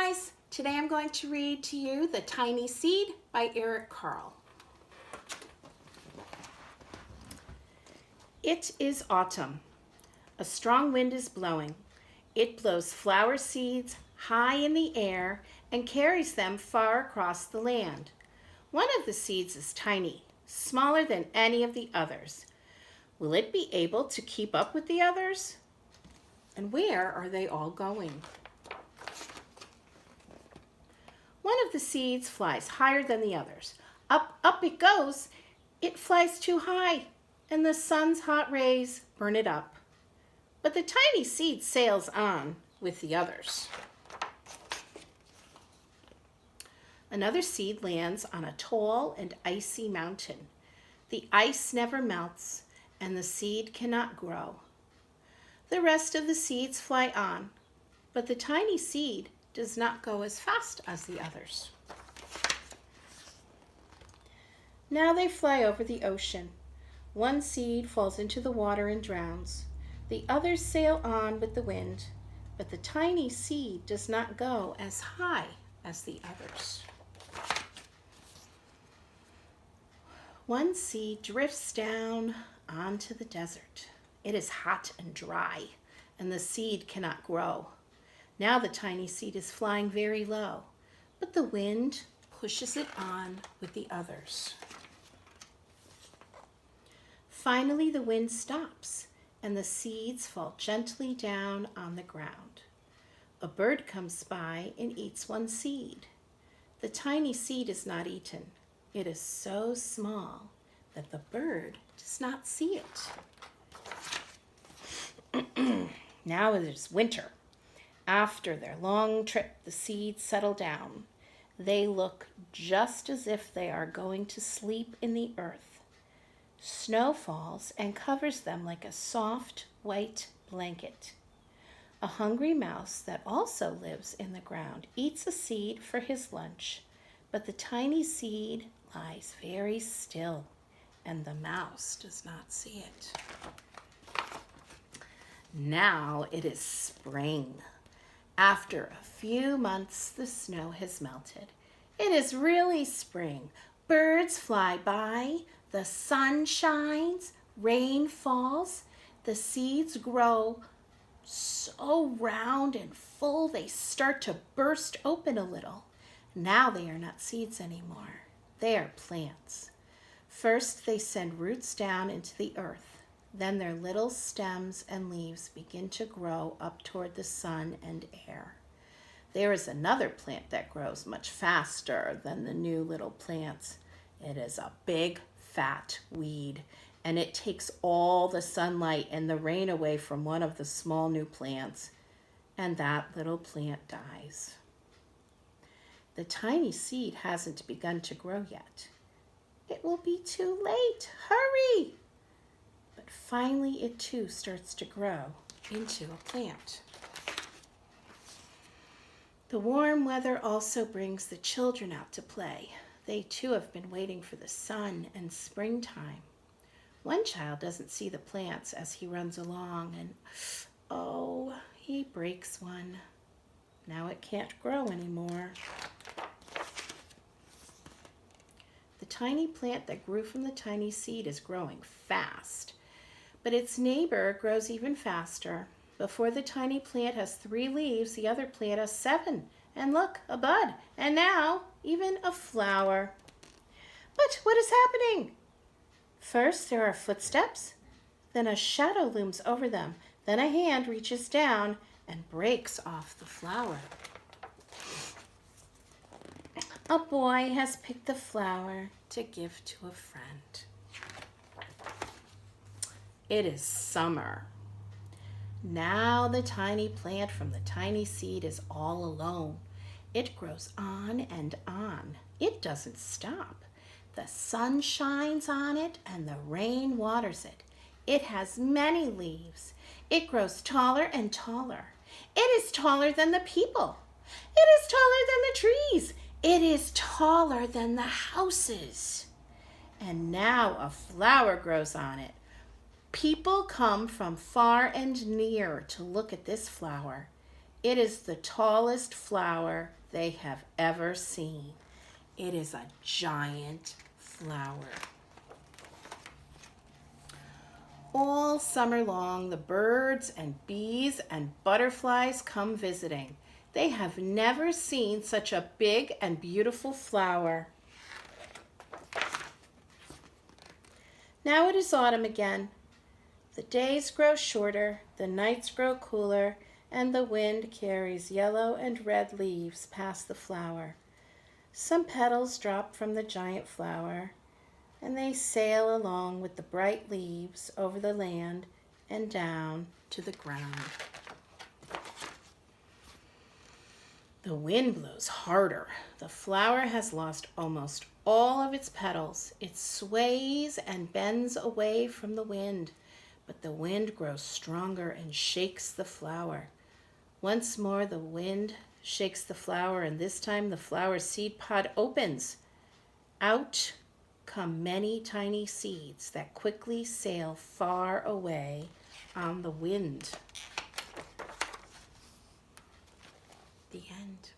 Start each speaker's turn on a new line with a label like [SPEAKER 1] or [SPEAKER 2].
[SPEAKER 1] guys, today I'm going to read to you The Tiny Seed by Carle. It is autumn. A strong wind is blowing. It blows flower seeds high in the air and carries them far across the land. One of the seeds is tiny, smaller than any of the others. Will it be able to keep up with the others? And where are they all going? One of the seeds flies higher than the others. Up, up it goes. It flies too high, and the sun's hot rays burn it up. But the tiny seed sails on with the others. Another seed lands on a tall and icy mountain. The ice never melts, and the seed cannot grow. The rest of the seeds fly on, but the tiny seed does not go as fast as the others. Now they fly over the ocean. One seed falls into the water and drowns. The others sail on with the wind, but the tiny seed does not go as high as the others. One seed drifts down onto the desert. It is hot and dry, and the seed cannot grow. Now the tiny seed is flying very low, but the wind pushes it on with the others. Finally, the wind stops, and the seeds fall gently down on the ground. A bird comes by and eats one seed. The tiny seed is not eaten. It is so small that the bird does not see it. Now it is winter. After their long trip, the seeds settle down. They look just as if they are going to sleep in the earth. Snow falls and covers them like a soft white blanket. A hungry mouse that also lives in the ground eats a seed for his lunch, but the tiny seed lies very still, and the mouse does not see it. Now it is spring. After a few months, the snow has melted. It is really spring. Birds fly by, the sun shines, rain falls. The seeds grow so round and full they start to burst open a little. Now they are not seeds anymore. They are plants. First, they send roots down into the earth. Then their little stems and leaves begin to grow up toward the sun and air. There is another plant that grows much faster than the new little plants. It is a big, fat weed, and it takes all the sunlight and the rain away from one of the small new plants, and that little plant dies. The tiny seed hasn't begun to grow yet. It will be too late. Hurry! But finally it too starts to grow into a plant. The warm weather also brings the children out to play. They too have been waiting for the sun and springtime. One child doesn't see the plants as he runs along, and oh, he breaks one. Now it can't grow anymore. The tiny plant that grew from the tiny seed is growing fast. But its neighbor grows even faster. Before the tiny plant has 3 leaves, the other plant has 7. And look, a bud, and now even a flower. But what is happening? First there are footsteps, then a shadow looms over them, then a hand reaches down and breaks off the flower. A boy has picked the flower to give to a friend. It is summer. Now the tiny plant from the tiny seed is all alone. It grows on and on. It doesn't stop. The sun shines on it and the rain waters it. It has many leaves. It grows taller and taller. It is taller than the people. It is taller than the trees. It is taller than the houses. And now a flower grows on it. People come from far and near to look at this flower. It is the tallest flower they have ever seen. It is a giant flower. All summer long, the birds and bees and butterflies come visiting. They have never seen such a big and beautiful flower. Now it is autumn again. The days grow shorter, the nights grow cooler, and the wind carries yellow and red leaves past the flower. Some petals drop from the giant flower, and they sail along with the bright leaves over the land and down to the ground. The wind blows harder. The flower has lost almost all of its petals. It sways and bends away from the wind, but the wind grows stronger and shakes the flower. Once more the wind shakes the flower, and this time the flower seed pod opens. Out come many tiny seeds that quickly sail far away on the wind. The end.